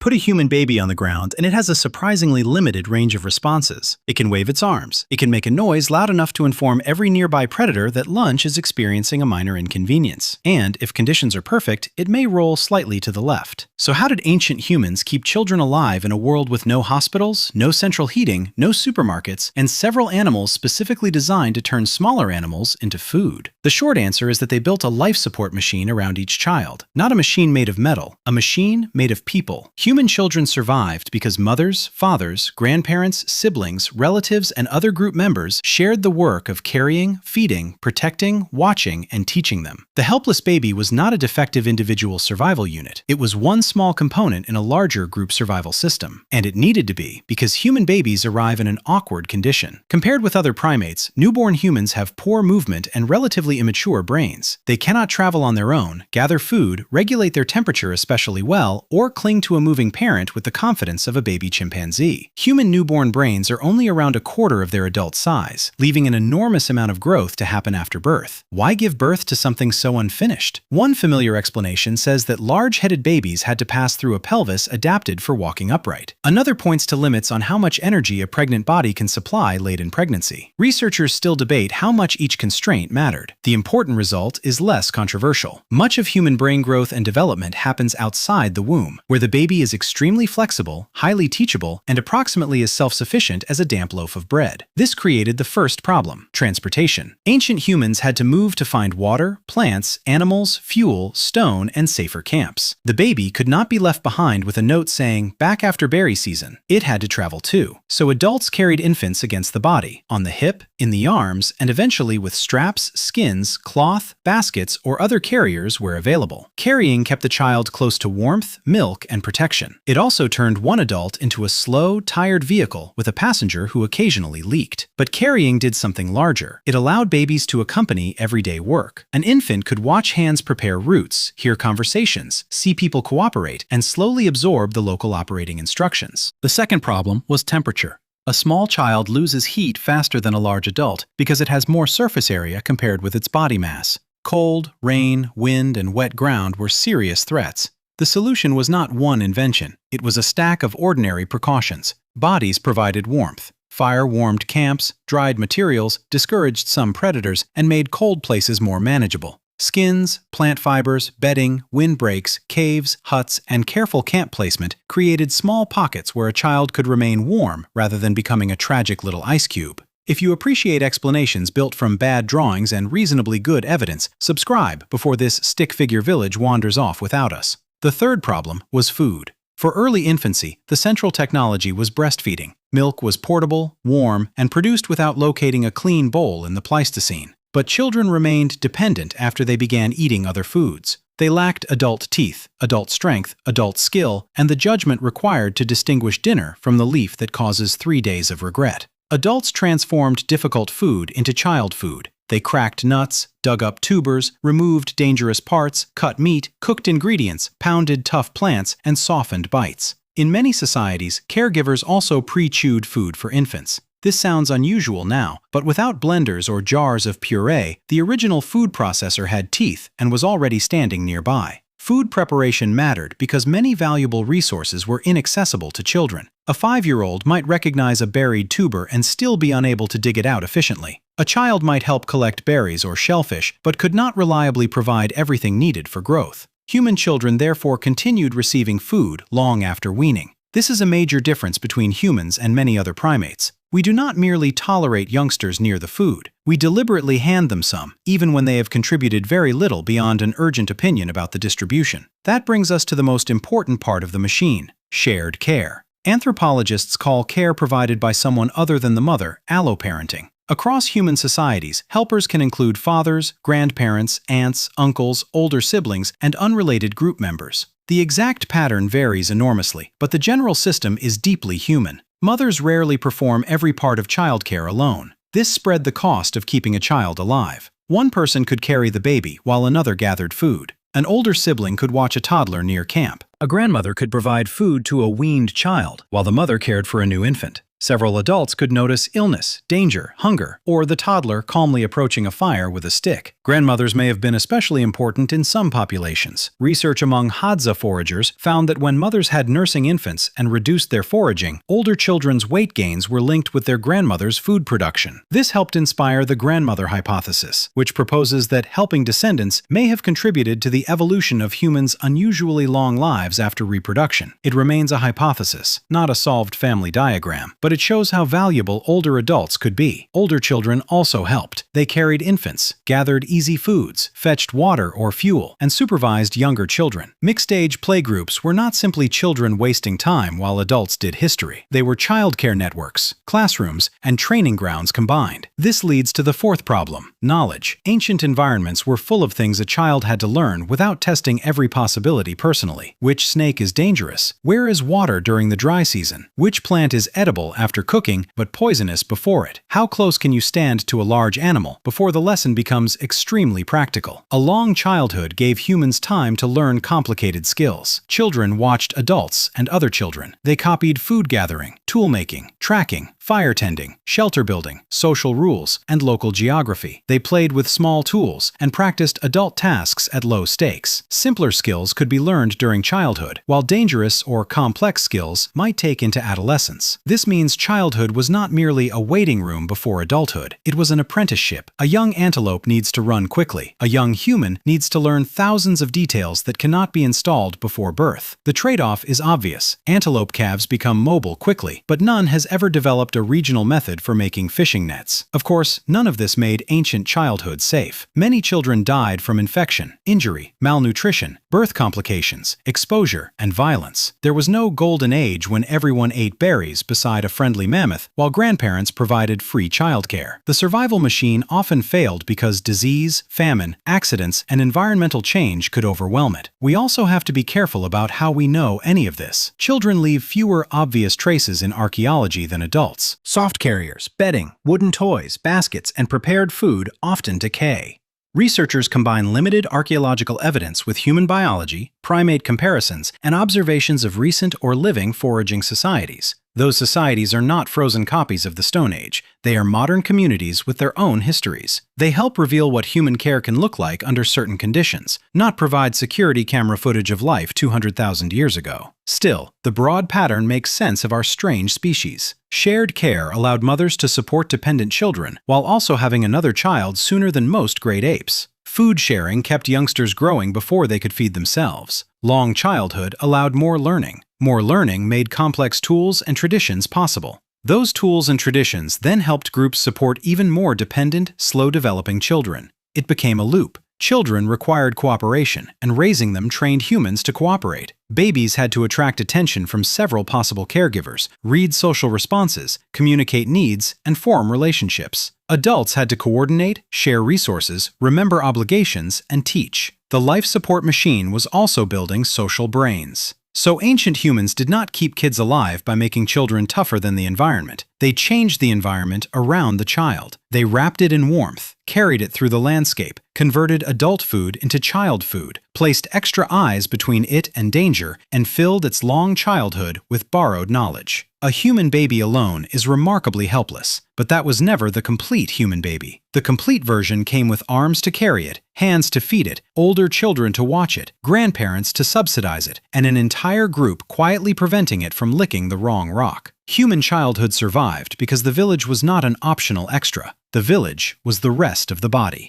Put a human baby on the ground and it has a surprisingly limited range of responses. It can wave its arms. It can make a noise loud enough to inform every nearby predator that lunch is experiencing a minor inconvenience. And, if conditions are perfect, it may roll slightly to the left. So how did ancient humans keep children alive in a world with no hospitals, no central heating, no supermarkets, and several animals specifically designed to turn smaller animals into food? The short answer is that they built a life support machine around each child. Not a machine made of metal, a machine made of people. Human children survived because mothers, fathers, grandparents, siblings, relatives, and other group members shared the work of carrying, feeding, protecting, watching, and teaching them. The helpless baby was not a defective individual survival unit. It was one small component in a larger group survival system. And it needed to be, because human babies arrive in an awkward condition. Compared with other primates, newborn humans have poor movement and relatively immature brains. They cannot travel on their own, gather food, regulate their temperature especially well, or cling to a moving parent with the confidence of a baby chimpanzee. Human newborn brains are only around a quarter of their adult size, leaving an enormous amount of growth to happen after birth. Why give birth to something so unfinished? One familiar explanation says that large-headed babies had to pass through a pelvis adapted for walking upright. Another points to limits on how much energy a pregnant body can supply late in pregnancy. Researchers still debate how much each constraint mattered. The important result is less controversial. Much of human brain growth and development happens outside the womb, where the baby is extremely flexible, highly teachable, and approximately as self-sufficient as a damp loaf of bread. This created the first problem: transportation. Ancient humans had to move to find water, plants, animals, fuel, stone, and safer camps. The baby could not be left behind with a note saying, "Back after berry season." It had to travel too. So adults carried infants against the body, on the hip, in the arms, and eventually with straps, skins, cloth, baskets, or other carriers where available. Carrying kept the child close to warmth, milk, and protection. It also turned one adult into a slow, tired vehicle with a passenger who occasionally leaked. But carrying did something larger. It allowed babies to accompany everyday work. An infant could watch hands prepare routes, hear conversations, see people cooperate, and slowly absorb the local operating instructions. The second problem was temperature. A small child loses heat faster than a large adult because it has more surface area compared with its body mass. Cold, rain, wind, and wet ground were serious threats. The solution was not one invention. It was a stack of ordinary precautions. Bodies provided warmth. Fire warmed camps, dried materials, discouraged some predators, and made cold places more manageable. Skins, plant fibers, bedding, windbreaks, caves, huts, and careful camp placement created small pockets where a child could remain warm rather than becoming a tragic little ice cube. If you appreciate explanations built from bad drawings and reasonably good evidence, subscribe before this stick figure village wanders off without us. The third problem was food. For early infancy, the central technology was breastfeeding. Milk was portable, warm, and produced without locating a clean bowl in the Pleistocene. But children remained dependent after they began eating other foods. They lacked adult teeth, adult strength, adult skill, and the judgment required to distinguish dinner from the leaf that causes 3 days of regret. Adults transformed difficult food into child food. They cracked nuts, dug up tubers, removed dangerous parts, cut meat, cooked ingredients, pounded tough plants, and softened bites. In many societies, caregivers also pre-chewed food for infants. This sounds unusual now, but without blenders or jars of puree, the original food processor had teeth and was already standing nearby. Food preparation mattered because many valuable resources were inaccessible to children. A 5-year-old might recognize a buried tuber and still be unable to dig it out efficiently. A child might help collect berries or shellfish, but could not reliably provide everything needed for growth. Human children therefore continued receiving food long after weaning. This is a major difference between humans and many other primates. We do not merely tolerate youngsters near the food. We deliberately hand them some, even when they have contributed very little beyond an urgent opinion about the distribution. That brings us to the most important part of the machine: shared care. Anthropologists call care provided by someone other than the mother alloparenting. Across human societies, helpers can include fathers, grandparents, aunts, uncles, older siblings, and unrelated group members. The exact pattern varies enormously, but the general system is deeply human. Mothers rarely perform every part of childcare alone. This spread the cost of keeping a child alive. One person could carry the baby while another gathered food. An older sibling could watch a toddler near camp. A grandmother could provide food to a weaned child while the mother cared for a new infant. Several adults could notice illness, danger, hunger, or the toddler calmly approaching a fire with a stick. Grandmothers may have been especially important in some populations. Research among Hadza foragers found that when mothers had nursing infants and reduced their foraging, older children's weight gains were linked with their grandmother's food production. This helped inspire the grandmother hypothesis, which proposes that helping descendants may have contributed to the evolution of humans' unusually long lives after reproduction. It remains a hypothesis, not a solved family diagram, but it shows how valuable older adults could be. Older children also helped. They carried infants, gathered easy foods, fetched water or fuel, and supervised younger children. Mixed-age playgroups were not simply children wasting time while adults did history. They were childcare networks, classrooms, and training grounds combined. This leads to the fourth problem: knowledge. Ancient environments were full of things a child had to learn without testing every possibility personally. Which snake is dangerous? Where is water during the dry season? Which plant is edible after cooking but poisonous before it? How close can you stand to a large animal before the lesson becomes extremely practical? A long childhood gave humans time to learn complicated skills. Children watched adults and other children. They copied food gathering, tool making, tracking, fire tending, shelter building, social rules, and local geography. They played with small tools and practiced adult tasks at low stakes. Simpler skills could be learned during childhood, while dangerous or complex skills might take into adolescence. This means childhood was not merely a waiting room before adulthood. It was an apprenticeship. A young antelope needs to run quickly. A young human needs to learn thousands of details that cannot be installed before birth. The trade-off is obvious. Antelope calves become mobile quickly, but none has ever developed a regional method for making fishing nets. Of course, none of this made ancient childhood safe. Many children died from infection, injury, malnutrition, birth complications, exposure, and violence. There was no golden age when everyone ate berries beside a friendly mammoth while grandparents provided free childcare. The survival machine often failed because disease, famine, accidents, and environmental change could overwhelm it. We also have to be careful about how we know any of this. Children leave fewer obvious traces in archaeology than adults. Soft carriers, bedding, wooden toys, baskets, and prepared food often decay. Researchers combine limited archaeological evidence with human biology, primate comparisons, and observations of recent or living foraging societies. Those societies are not frozen copies of the Stone Age. They are modern communities with their own histories. They help reveal what human care can look like under certain conditions, not provide security camera footage of life 200,000 years ago. Still, the broad pattern makes sense of our strange species. Shared care allowed mothers to support dependent children while also having another child sooner than most great apes. Food sharing kept youngsters growing before they could feed themselves. Long childhood allowed more learning. More learning made complex tools and traditions possible. Those tools and traditions then helped groups support even more dependent, slow-developing children. It became a loop. Children required cooperation, and raising them trained humans to cooperate. Babies had to attract attention from several possible caregivers, read social responses, communicate needs, and form relationships. Adults had to coordinate, share resources, remember obligations, and teach. The life support machine was also building social brains. So ancient humans did not keep kids alive by making children tougher than the environment. They changed the environment around the child. They wrapped it in warmth, carried it through the landscape, converted adult food into child food, placed extra eyes between it and danger, and filled its long childhood with borrowed knowledge. A human baby alone is remarkably helpless, but that was never the complete human baby. The complete version came with arms to carry it, hands to feed it, older children to watch it, grandparents to subsidize it, and an entire group quietly preventing it from licking the wrong rock. Human childhood survived because the village was not an optional extra. The village was the rest of the body.